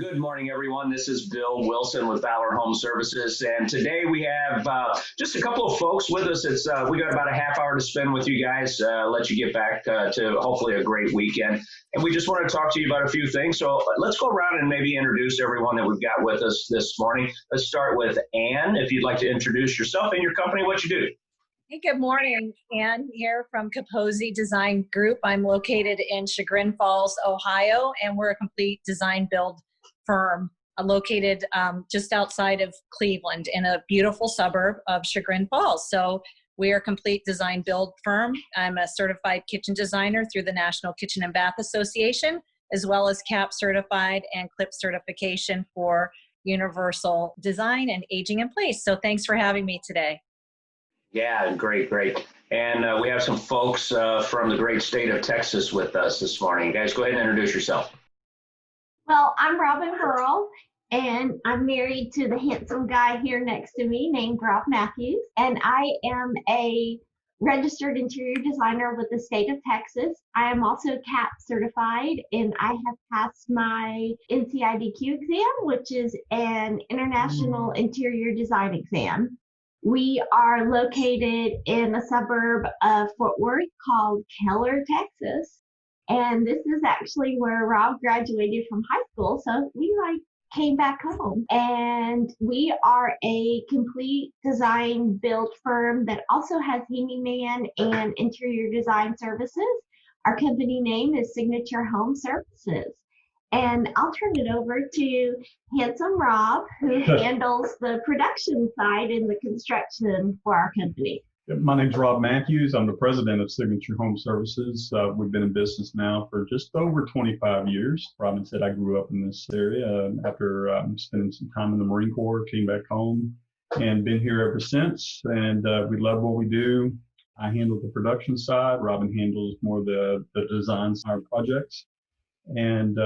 Good morning, everyone. This is Bill Wilson with Valor Home Services, and today we have just a couple of folks with us. We got about a half hour to spend with you guys, let you get back to hopefully a great weekend. And we just want to talk to you about a few things. So let's go around and maybe introduce everyone that we've got with us this morning. Let's start with Ann. If you'd like to introduce yourself and your company, what you do. Hey, good morning. Ann here from Capozzi Design Group. I'm located in Chagrin Falls, Ohio, and we're a complete design build firm located just outside of Cleveland in a beautiful suburb of Chagrin Falls. So we are a complete design build firm. I'm a certified kitchen designer through the National Kitchen and Bath Association, as well as CAP certified and CLIP certification for universal design and aging in place. So thanks for having me today. Yeah, great. And we have some folks from the great state of Texas with us this morning. Guys, go ahead and introduce yourself. Well, I'm Robin Burrell, and I'm married to the handsome guy here next to me named Rob Matthews, and I am a registered interior designer with the state of Texas. I am also CAP certified, and I have passed my NCIDQ exam, which is an international interior design exam. We are located in a suburb of Fort Worth called Keller, Texas. And this is actually where Rob graduated from high school. So we came back home, and we are a complete design build firm that also has handyman and interior design services. Our company name is Signature Home Services. And I'll turn it over to handsome Rob, who handles the production side and the construction for our company. My name's Rob Matthews. I'm the president of Signature Home Services. We've been in business now for just over 25 years. Robin said I grew up in this area after spending some time in the Marine Corps, came back home and been here ever since. And we love what we do. I handle the production side. Robin handles more the design side of projects. And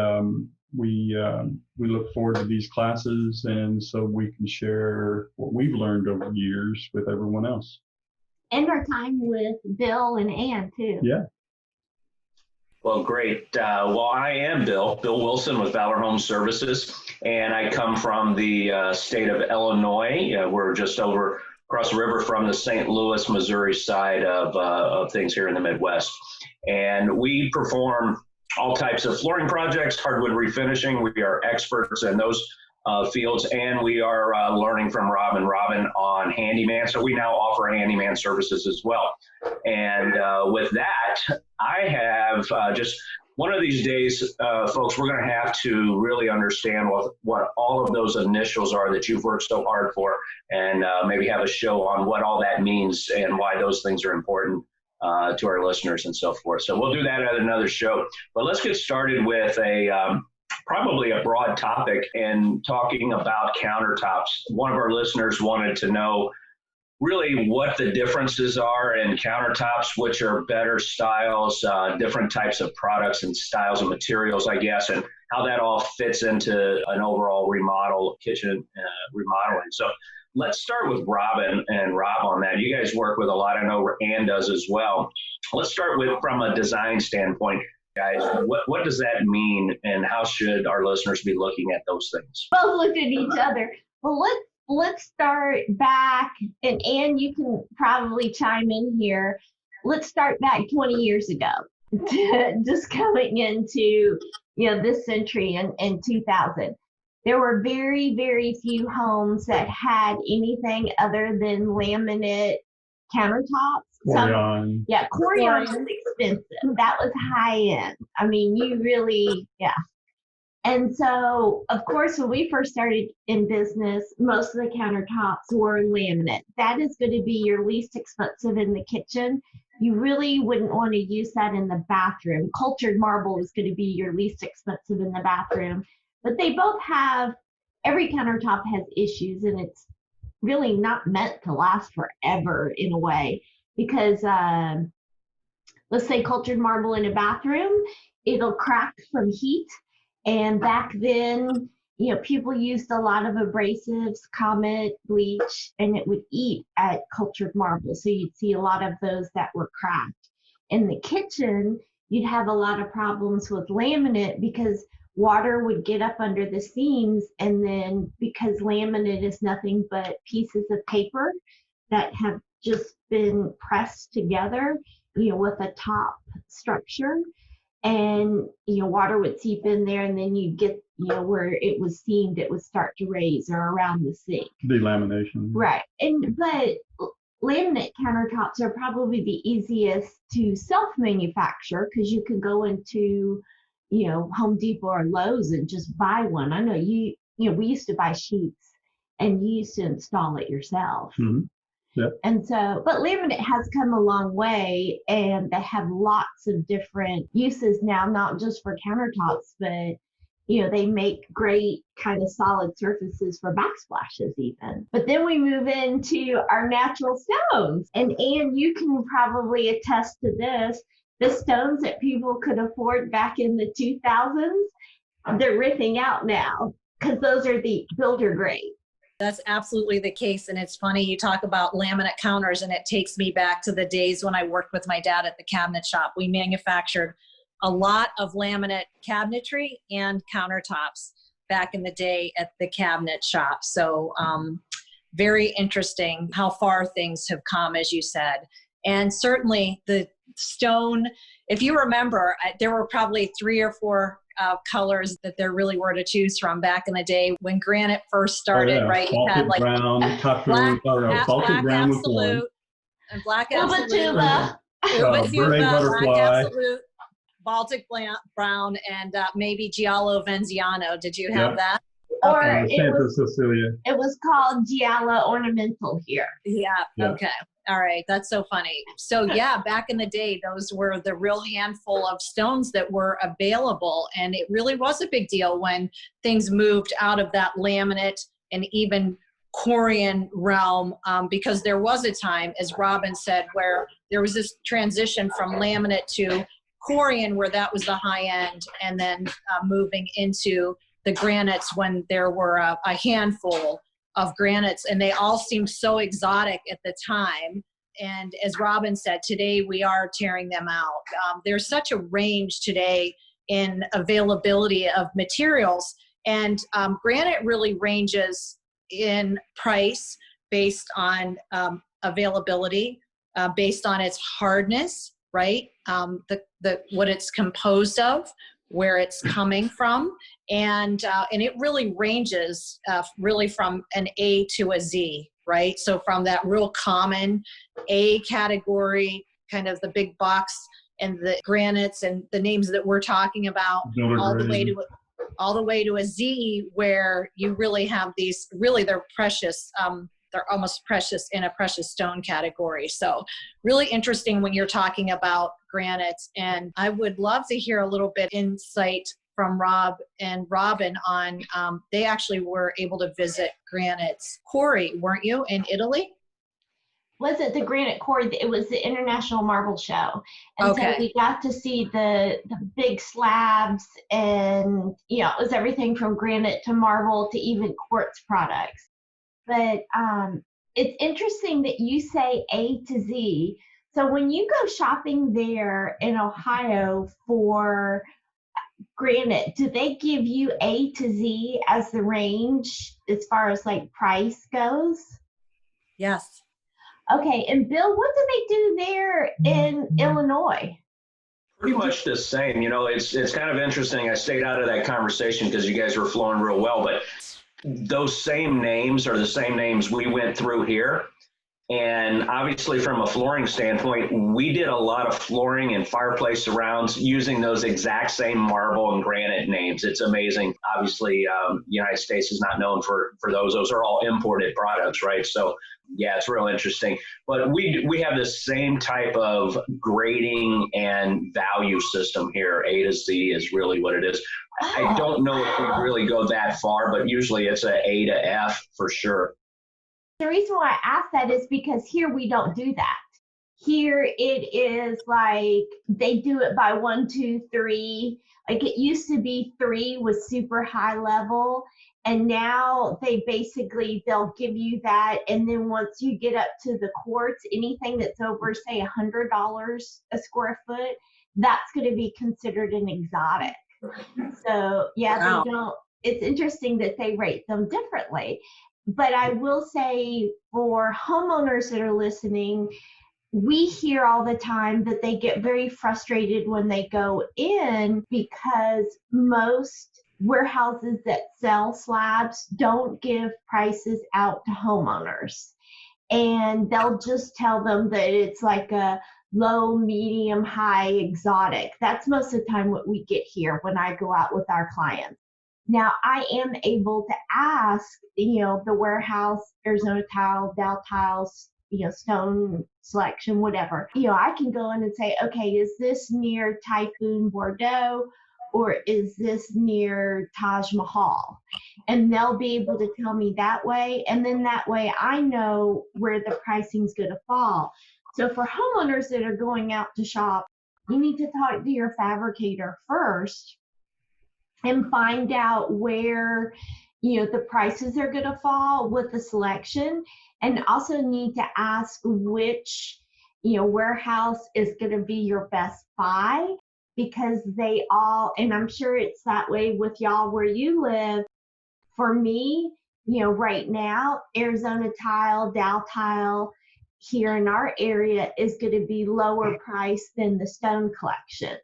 we look forward to these classes, and so we can share what we've learned over the years with everyone else. And our time with Bill and Ann, too. Yeah. Well, great. Well, I am Bill Wilson with Valor Home Services, and I come from the state of Illinois. We're just over across the river from the St. Louis, Missouri side of things here in the Midwest. And we perform all types of flooring projects, hardwood refinishing. We are experts in those fields, and we are learning from Rob and Robin on handyman. So we now offer handyman services as well. And with that, I have just one of these days, folks, we're going to have to really understand what all of those initials are that you've worked so hard for, and maybe have a show on what all that means and why those things are important to our listeners and so forth. So we'll do that at another show. But let's get started with probably a broad topic and talking about countertops. One of our listeners wanted to know really what the differences are in countertops, which are better styles, different types of products and styles and materials, I guess, and how that all fits into an overall kitchen remodeling. So let's start with Robin and Rob on that. You guys work with a lot. I know Ann does as well. Let's start with from a design standpoint. Guys, what does that mean, and how should our listeners be looking at those things? Both looked at each other. Well, let's start back, and Ann, you can probably chime in here. Let's start back 20 years ago, just coming into this century in 2000. There were very, very few homes that had anything other than laminate countertops. Corian. Corian was expensive. That was high end. I mean, And so, of course, when we first started in business, most of the countertops were laminate. That is going to be your least expensive in the kitchen. You really wouldn't want to use that in the bathroom. Cultured marble is going to be your least expensive in the bathroom. But they both every countertop has issues, and it's really not meant to last forever in a way, because let's say cultured marble in a bathroom, it'll crack from heat. And back then, people used a lot of abrasives, Comet, bleach, and it would eat at cultured marble. So you'd see a lot of those that were cracked. In the kitchen, you'd have a lot of problems with laminate because water would get up under the seams, and then because laminate is nothing but pieces of paper that have just been pressed together, with a top structure, and water would seep in there, and then you get where it was seamed, it would start to raise or around the sink. Delamination. Right. But laminate countertops are probably the easiest to self-manufacture, because you can go into Home Depot or Lowe's and just buy one. I know we used to buy sheets and you used to install it yourself. Mm-hmm. Yep. And so, but laminate has come a long way, and they have lots of different uses now, not just for countertops, but they make great kind of solid surfaces for backsplashes even. But then we move into our natural stones. And Anne, you can probably attest to this. The stones that people could afford back in the 2000s, they're ripping out now because those are the builder grade. That's absolutely the case. And it's funny, you talk about laminate counters, and it takes me back to the days when I worked with my dad at the cabinet shop. We manufactured a lot of laminate cabinetry and countertops back in the day at the cabinet shop. So very interesting how far things have come, as you said. And certainly the stone, if you remember, there were probably 3 or 4 colors that there really were to choose from back in the day when granite first started, right? You Baltic had like brown, black Baltic brown was one. absolute, and black Uba absolute, tuba. Uba tuba, Beret black butterfly. absolute, Baltic brown, and maybe Giallo Venziano. Did you have that? Or Santa Cecilia. it was called Giallo Ornamental here. Yeah. Yeah. Okay. All right. That's so funny. So yeah, back in the day, those were the real handful of stones that were available. And it really was a big deal when things moved out of that laminate and even Corian realm, because there was a time, as Robin said, where there was this transition from laminate to Corian, where that was the high end, and then moving into the granites when there were a handful of granites, and they all seemed so exotic at the time. And as Robin said, today we are tearing them out. There's such a range today in availability of materials, and granite really ranges in price based on availability, based on its hardness, right? What it's composed of, where it's coming from, and it really ranges really from an A to a Z, right? So from that real common A category, kind of the big box and the granites and the names that we're talking about, all the way to a Z, where you really have these, really they're precious, they're almost precious in a precious stone category. So really interesting when you're talking about granites. And I would love to hear a little bit insight from Rob and Robin on, they actually were able to visit granites quarry, weren't you, in Italy? Was it the Granite Quarry? It was the International Marble Show. And Okay. so we got to see the big slabs, and it was everything from granite to marble to even quartz products. But it's interesting that you say A to Z. So when you go shopping there in Ohio for granite, do they give you A to Z as the range as far as like price goes? Yes. Okay, and Bill, what do they do there in Illinois? Pretty much the same. It's kind of interesting. I stayed out of that conversation because you guys were flowing real well, but those same names are the same names we went through here. And obviously from a flooring standpoint, we did a lot of flooring and fireplace surrounds using those exact same marble and granite names. It's amazing. Obviously, United States is not known for those. Those are all imported products, right? So yeah, it's real interesting. But we have the same type of grading and value system here. A to Z is really what it is. I don't know if we really go that far, but usually it's a A to F for sure. The reason why I ask that is because here we don't do that. Here it is like they do it by 1, 2, 3. Like it used to be 3 was super high level, and now they'll give you that, and then once you get up to the quartz, anything that's over say $100 a square foot, that's going to be considered an exotic. So yeah, Wow. they don't, it's interesting that they rate them differently. But I will say for homeowners that are listening, we hear all the time that they get very frustrated when they go in because most warehouses that sell slabs don't give prices out to homeowners. And they'll just tell them that it's like a low, medium, high, exotic. That's most of the time what we get here when I go out with our clients. Now, I am able to ask, the warehouse, Arizona tile, Dow tiles, stone selection, whatever. I can go in and say, okay, is this near Typhoon Bordeaux or is this near Taj Mahal? And they'll be able to tell me that way. And then that way I know where the pricing's going to fall. So for homeowners that are going out to shop, you need to talk to your fabricator first and find out where the prices are going to fall with the selection, and also need to ask which warehouse is going to be your best buy, because they all, and I'm sure it's that way with y'all where you live. For me, right now, Arizona tile, Dow tile here in our area is going to be lower price than the stone collection.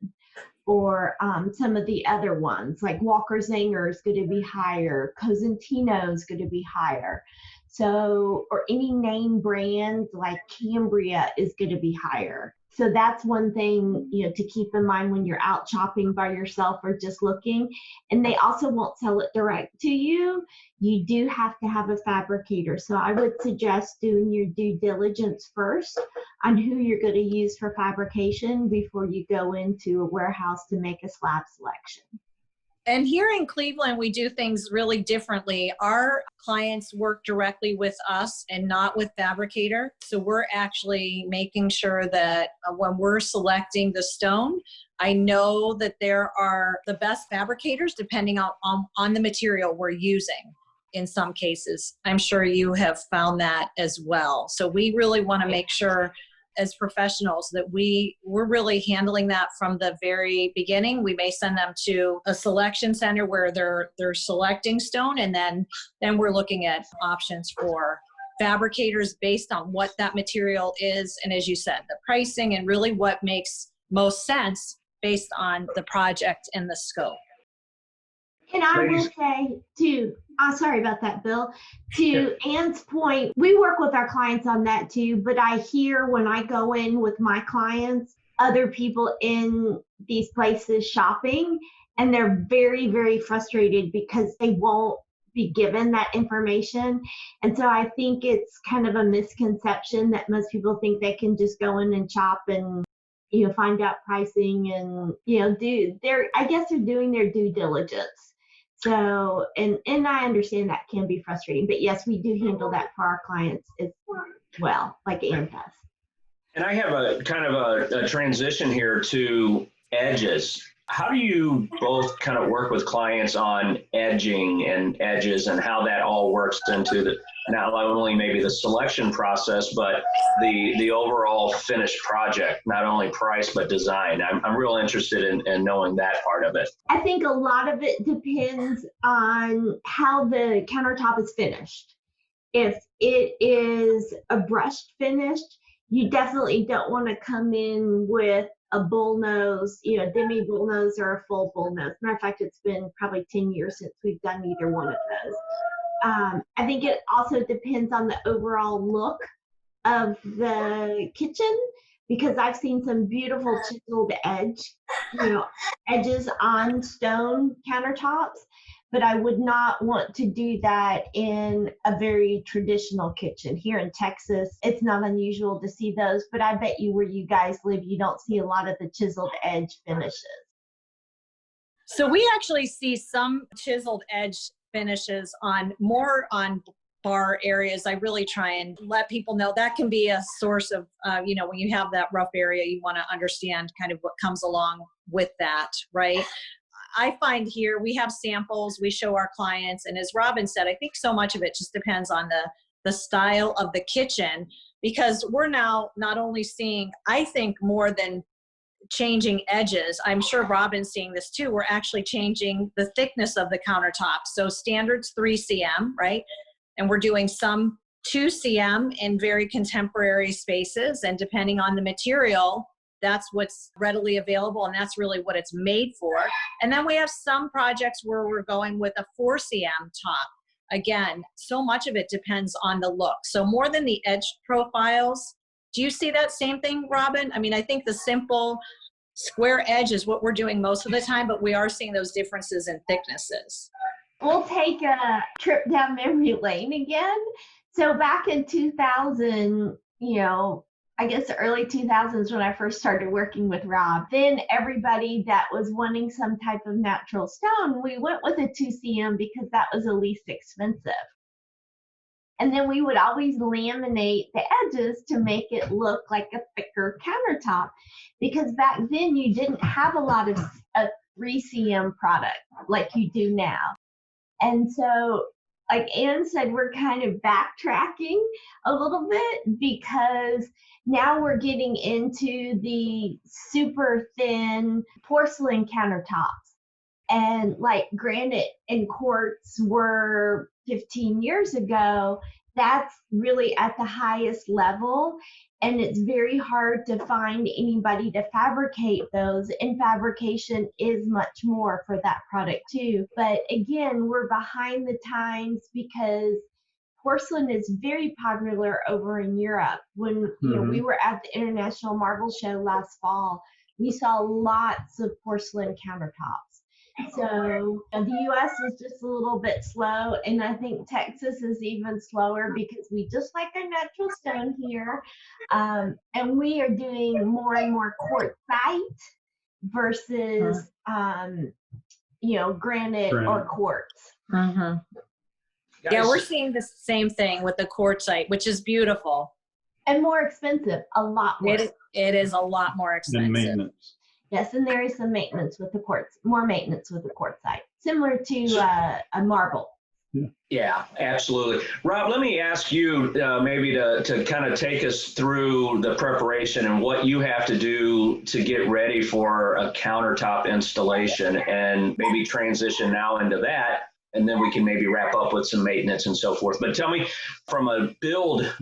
Or some of the other ones, like Walker Zanger is going to be higher, Cosentino is going to be higher. So, or any name brand like Cambria is going to be higher. So that's one thing, to keep in mind when you're out shopping by yourself or just looking. And they also won't sell it direct to you. You do have to have a fabricator. So I would suggest doing your due diligence first on who you're going to use for fabrication before you go into a warehouse to make a slab selection. And here in Cleveland, we do things really differently. Our clients work directly with us and not with fabricator. So we're actually making sure that when we're selecting the stone, I know that there are the best fabricators depending on the material we're using. In some cases, I'm sure you have found that as well. So we really want to make sure as professionals that we're really handling that from the very beginning. We may send them to a selection center where they're selecting stone, and then we're looking at options for fabricators based on what that material is, and as you said, the pricing and really what makes most sense based on the project and the scope. And I will say too, sorry about that, Bill. To Ann's point, we work with our clients on that too, but I hear when I go in with my clients, other people in these places shopping, and they're very, very frustrated because they won't be given that information. And so I think it's kind of a misconception that most people think they can just go in and shop and find out pricing and I guess they're doing their due diligence. So, and I understand that can be frustrating, but yes, we do handle that for our clients as well, like Ann does. And I have a kind of a transition here to edges. How do you both kind of work with clients on edging and edges and how that all works into not only maybe the selection process, but the overall finished project, not only price, but design? I'm real interested in knowing that part of it. I think a lot of it depends on how the countertop is finished. If it is a brushed finish, you definitely don't want to come in with a bullnose, demi bullnose or a full bullnose. Matter of fact, it's been probably 10 years since we've done either one of those. I think it also depends on the overall look of the kitchen, because I've seen some beautiful chiseled edges on stone countertops, but I would not want to do that in a very traditional kitchen. Here in Texas, it's not unusual to see those, but I bet you where you guys live, you don't see a lot of the chiseled edge finishes. So we actually see some chiseled edge finishes more on bar areas. I really try and let people know that can be a source of, when you have that rough area, you want to understand kind of what comes along with that, right? I find here we have samples, we show our clients, and as Robin said, I think so much of it just depends on the style of the kitchen, because we're now not only seeing, I think, more than changing edges. I'm sure Robin's seeing this too. We're actually changing the thickness of the countertop. So standard's 3 cm, right? And we're doing some 2 cm in very contemporary spaces. And depending on the material, that's what's readily available, and that's really what it's made for. And then we have some projects where we're going with a 4 cm top. Again, so much of it depends on the look. So more than the edge profiles, do you see that same thing, Robin? I mean, I think the simple square edge is what we're doing most of the time, but we are seeing those differences in thicknesses. We'll take a trip down memory lane again. So back in 2000, I guess the early 2000s when I first started working with Rob, then everybody that was wanting some type of natural stone, we went with a 2 cm because that was the least expensive. And then we would always laminate the edges to make it look like a thicker countertop, because back then you didn't have a lot of 3 cm product like you do now. And so, like Ann said, we're kind of backtracking a little bit because now we're getting into the super thin porcelain countertops. And like granite and quartz were 15 years ago, that's really at the highest level. And it's very hard to find anybody to fabricate those. And fabrication is much more for that product too. But again, we're behind the times because porcelain is very popular over in Europe. When we were at the International Marble Show last fall, we saw lots of porcelain countertops. So the US is just a little bit slow, and I think Texas is even slower because we just like our natural stone here, and we are doing more and more quartzite versus granite or quartz. Mm-hmm. Yeah, we're seeing the same thing with the quartzite, which is beautiful. And more expensive, a lot more. It is a lot more expensive. And maintenance. Yes, and there is some maintenance with the quartz, more maintenance with the quartzite, similar to a marble. Yeah, absolutely. Rob, let me ask you maybe to kind of take us through the preparation and what you have to do to get ready for a countertop installation, and maybe transition now into that. And then we can maybe wrap up with some maintenance and so forth. But tell me, from a build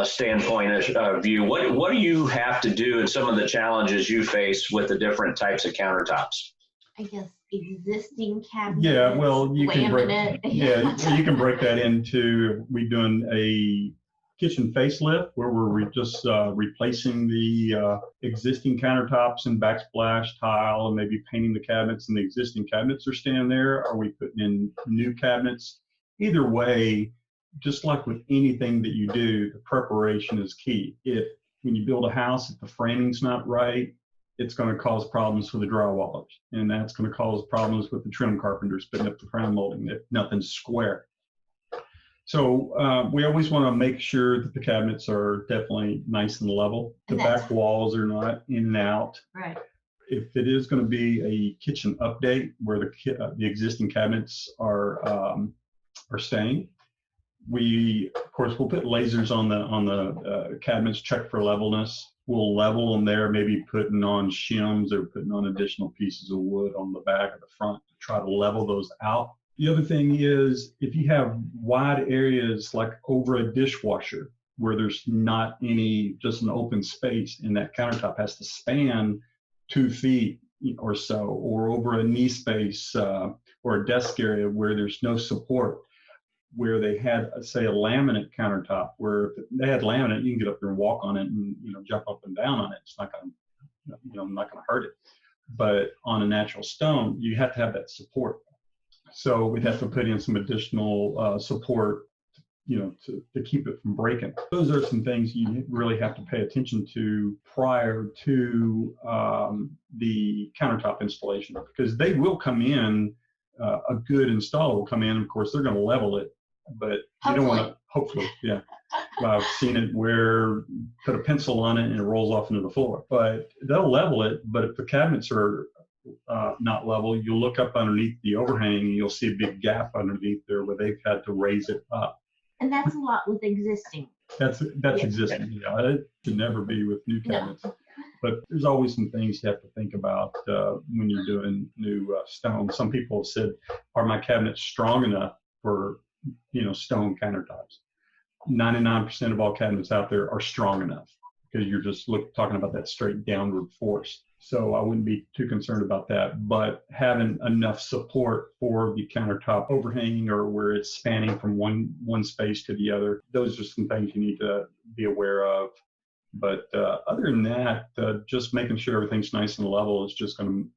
standpoint of view, what do you have to do and some of the challenges you face with the different types of countertops? I guess existing cabinets. Yeah, well, you can break that into, we're doing a kitchen facelift where we're just replacing the existing countertops and backsplash tile and maybe painting the cabinets, and the existing cabinets are staying there. Are we putting in new cabinets? Either way, just like with anything that you do, the preparation is key. When you build a house, if the framing's not right, it's going to cause problems for the drywallers, and that's going to cause problems with the trim carpenters putting up the crown molding if nothing's square. So we always want to make sure that the cabinets are definitely nice and level. The back walls are not in and out. Right. If it is going to be a kitchen update where the existing cabinets are staying, of course we'll put lasers on the cabinets, check for levelness. We'll level them there, maybe putting on shims or putting on additional pieces of wood on the back or the front to try to level those out. The other thing is, if you have wide areas like over a dishwasher where there's not just an open space, and that countertop has to span 2 feet or so, or over a knee space or a desk area where there's no support, where they had, say, a laminate countertop, where if they had laminate, you can get up there and walk on it and jump up and down on it. It's not going to hurt it. But on a natural stone, you have to have that support. So we'd have to put in some additional support, to keep it from breaking. Those are some things you really have to pay attention to prior to the countertop installation, because they will come in, a good installer will come in, of course, they're going to level it, but you don't want to, hopefully, yeah. I've seen it where put a pencil on it and it rolls off into the floor, but they'll level it. But if the cabinets are not level, you'll look up underneath the overhang and you'll see a big gap underneath there where they've had to raise it up. And that's a lot with existing. That's existing. Yeah, it should never be with new cabinets. No. But there's always some things you have to think about when you're doing new stone. Some people have said, are my cabinets strong enough for, stone countertops? 99% of all cabinets out there are strong enough, because you're just talking about that straight downward force. So I wouldn't be too concerned about that. But having enough support for the countertop overhang, or where it's spanning from one space to the other, those are some things you need to be aware of. But other than that, just making sure everything's nice and level is just going to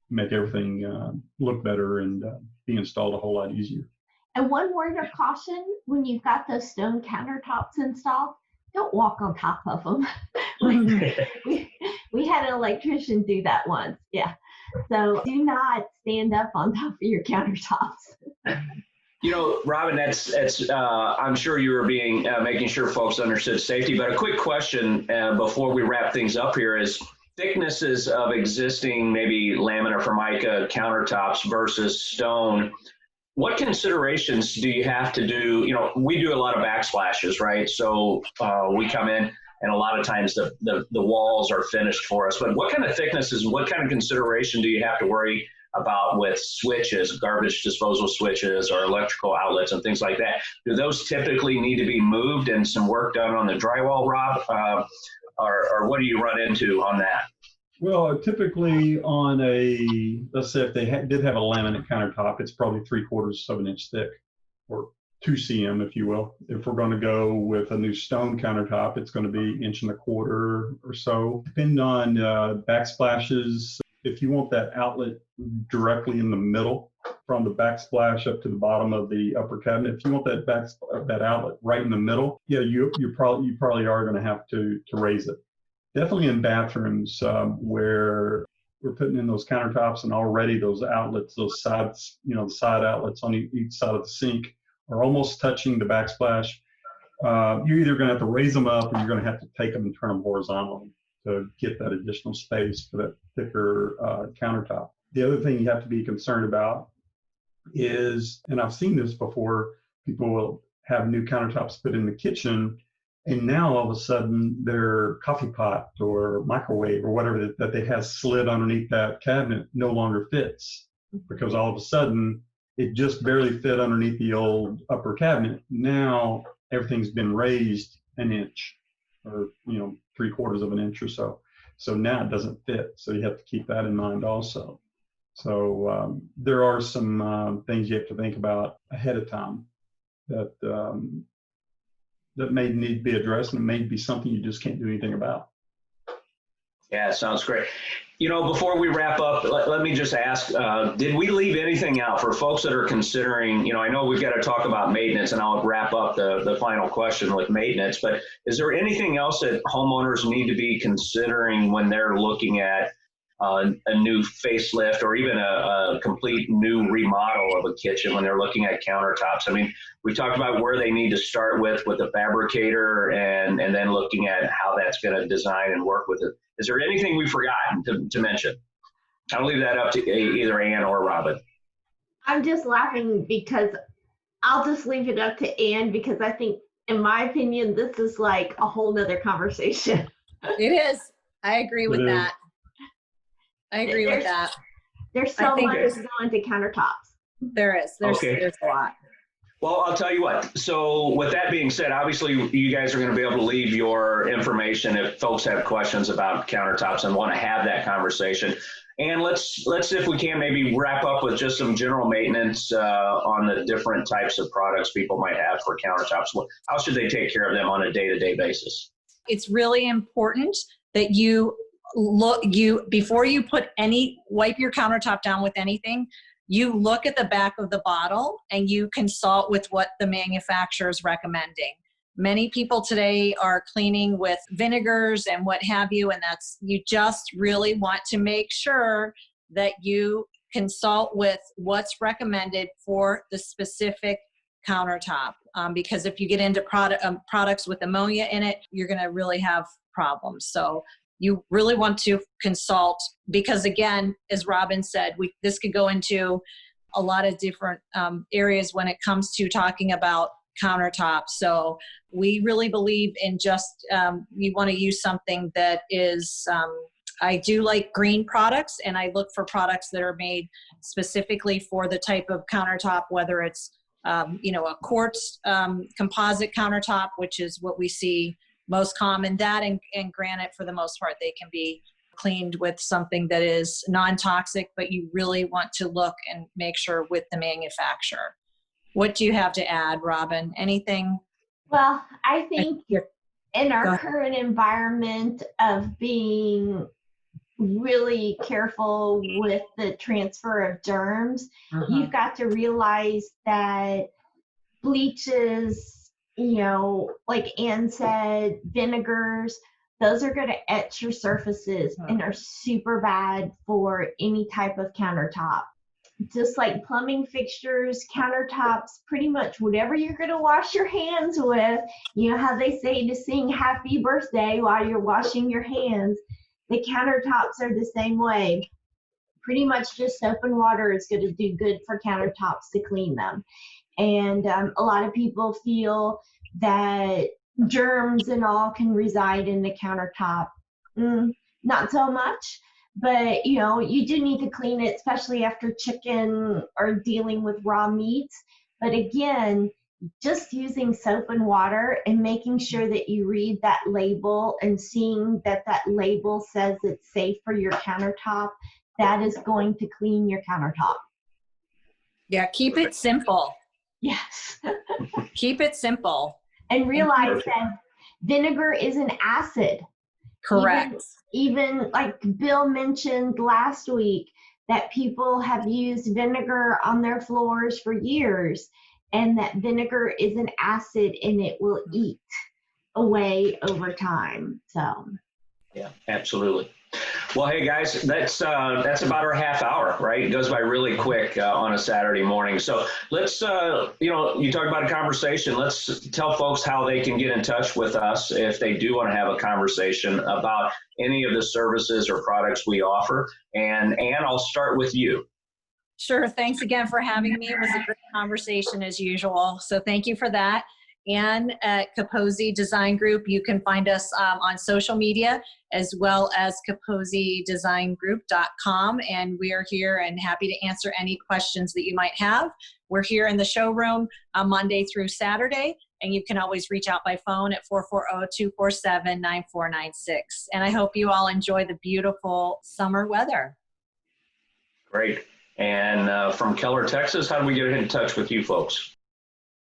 make everything look better and be installed a whole lot easier. And one word of caution, when you've got those stone countertops installed, don't walk on top of them. we had an electrician do that once. Yeah. So do not stand up on top of your countertops. Robin, that's I'm sure you were making sure folks understood safety, but a quick question before we wrap things up here is thicknesses of existing maybe laminate or formica countertops versus stone. What considerations do you have to do? We do a lot of backsplashes, right? So we come in and a lot of times the walls are finished for us, but what kind of thicknesses, what kind of consideration do you have to worry about with switches, garbage disposal switches or electrical outlets and things like that? Do those typically need to be moved and some work done on the drywall, Rob? Or what do you run into on that? Well, typically on let's say if they did have a laminate countertop, it's probably 3/4 of an inch thick, or 2 cm, if you will. If we're going to go with a new stone countertop, it's going to be 1.25 inches or so. Depending on backsplashes, if you want that outlet directly in the middle, from the backsplash up to the bottom of the upper cabinet, if you want that outlet right in the middle, yeah, you probably are going to have to raise it. Definitely in bathrooms where we're putting in those countertops and already those outlets, those sides, the side outlets on each side of the sink are almost touching the backsplash. You're either going to have to raise them up, or you're going to have to take them and turn them horizontally to get that additional space for that thicker countertop. The other thing you have to be concerned about is, and I've seen this before, people will have new countertops put in the kitchen, and now all of a sudden their coffee pot or microwave or whatever that they have slid underneath that cabinet no longer fits, because all of a sudden it just barely fit underneath the old upper cabinet. Now everything's been raised an inch, or 3/4 of an inch or so. So now it doesn't fit. So you have to keep that in mind also. So there are some things you have to think about ahead of time that may need to be addressed, and it may be something you just can't do anything about. Yeah, sounds great. Before we wrap up, let me just ask, did we leave anything out for folks that are considering, I know we've got to talk about maintenance, and I'll wrap up the final question with maintenance, but is there anything else that homeowners need to be considering when they're looking at a new facelift, or even a complete new remodel of a kitchen when they're looking at countertops? I mean, we talked about where they need to start with the fabricator, and then looking at how that's going to design and work with it. Is there anything we've forgotten to mention? I'll leave that up to either Ann or Robin. I'm just laughing because I'll just leave it up to Ann, because I think, in my opinion, this is like a whole nother conversation. It is. I agree with that. I agree with that. There's so much going to countertops. There is. There's a lot. Well, I'll tell you what. So with that being said, obviously you guys are going to be able to leave your information if folks have questions about countertops and want to have that conversation. And let's if we can maybe wrap up with just some general maintenance on the different types of products people might have for countertops. How should they take care of them on a day-to-day basis? It's really important that before you wipe your countertop down with anything, you look at the back of the bottle and you consult with what the manufacturer is recommending. Many people today are cleaning with vinegars and what have you, and you just really want to make sure that you consult with what's recommended for the specific countertop. Because if you get into products with ammonia in it, you're going to really have problems. So you really want to consult, because again, as Robin said, this could go into a lot of different areas when it comes to talking about countertops. So we really believe in just, you want to use something that is, I do like green products, and I look for products that are made specifically for the type of countertop, whether it's, you know, a quartz composite countertop, which is what we see most common, that and granite for the most part, they can be cleaned with something that is non-toxic, but you really want to look and make sure with the manufacturer. What do you have to add, Robin? Anything? Well, I think in our current environment of being really careful with the transfer of germs, you've got to realize that bleaches, you know, like Ann said, vinegars, those are going to etch your surfaces and are super bad for any type of countertop. Just like plumbing fixtures, countertops, pretty much whatever you're going to wash your hands with. You know how they say to sing happy birthday while you're washing your hands. The countertops are the same way. Pretty much just soap and water is going to do good for countertops to clean them. And a lot of people feel that germs and all can reside in the countertop. Not so much, but you know, you do need to clean it, especially after chicken or dealing with raw meats. But again, just using soap and water and making sure that you read that label and seeing that that label says it's safe for your countertop, that is going to clean your countertop. Yeah, keep it simple. Yes. Keep it simple. And realize that vinegar is an acid. Correct. Even like Bill mentioned last week, that people have used vinegar on their floors for years, and that vinegar is an acid and it will eat away over time. So yeah, absolutely. Well, hey guys, that's about our half hour, right? It goes by really quick on a Saturday morning. So let's, you know, you talk about a conversation. Let's tell folks how they can get in touch with us if they do want to have a conversation about any of the services or products we offer. And Ann, I'll start with you. Sure. Thanks again for having me. It was a great conversation as usual. So thank you for that. And at Capozzi Design Group, you can find us on social media as well as capozzidesignGroup.com. And we are here and happy to answer any questions that you might have. We're here in the showroom Monday through Saturday, and you can always reach out by phone at 440-247-9496. And I hope you all enjoy the beautiful summer weather. Great. And from Keller, Texas, how do we get in touch with you folks?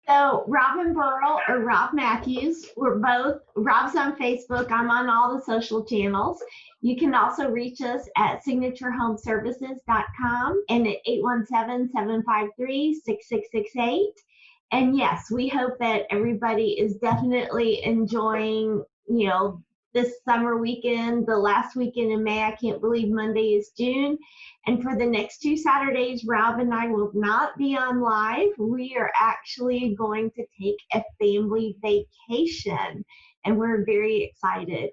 So Robin Burrell or Rob Matthews, we're both, Rob's on Facebook, I'm on all the social channels. You can also reach us at signaturehomeservices.com and at 817-753-6668. And yes, we hope that everybody is definitely enjoying, you know, this summer weekend, the last weekend in May. I can't believe Monday is June. And for the next 2 Saturdays, Rob and I will not be on live. We are actually going to take a family vacation, and we're very excited.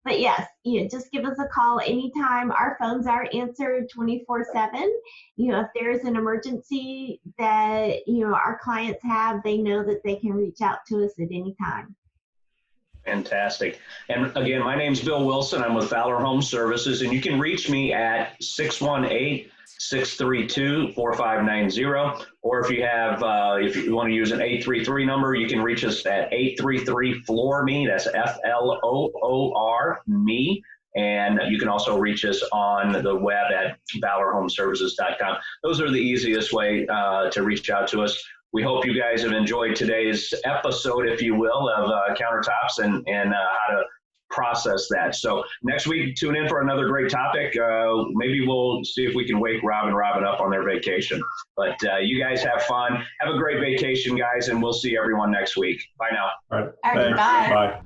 But yes, you know, just give us a call anytime. Our phones are answered 24/7. You know, if there's an emergency that, you know, our clients have, they know that they can reach out to us at any time. Fantastic. And again, my name's Bill Wilson. I'm with Valor Home Services, and you can reach me at 618-632-4590. Or if you have, if you want to use an 833 number, you can reach us at 833-FLOOR-ME. That's FLOOR me. And you can also reach us on the web at valorhomeservices.com. Those are the easiest way to reach out to us. We hope you guys have enjoyed today's episode, if you will, of countertops and how to process that. So next week, tune in for another great topic. Maybe we'll see if we can wake Rob and Robin up on their vacation. But you guys have fun. Have a great vacation, guys, and we'll see everyone next week. Bye now. All right. All right, Thanks. bye. Bye.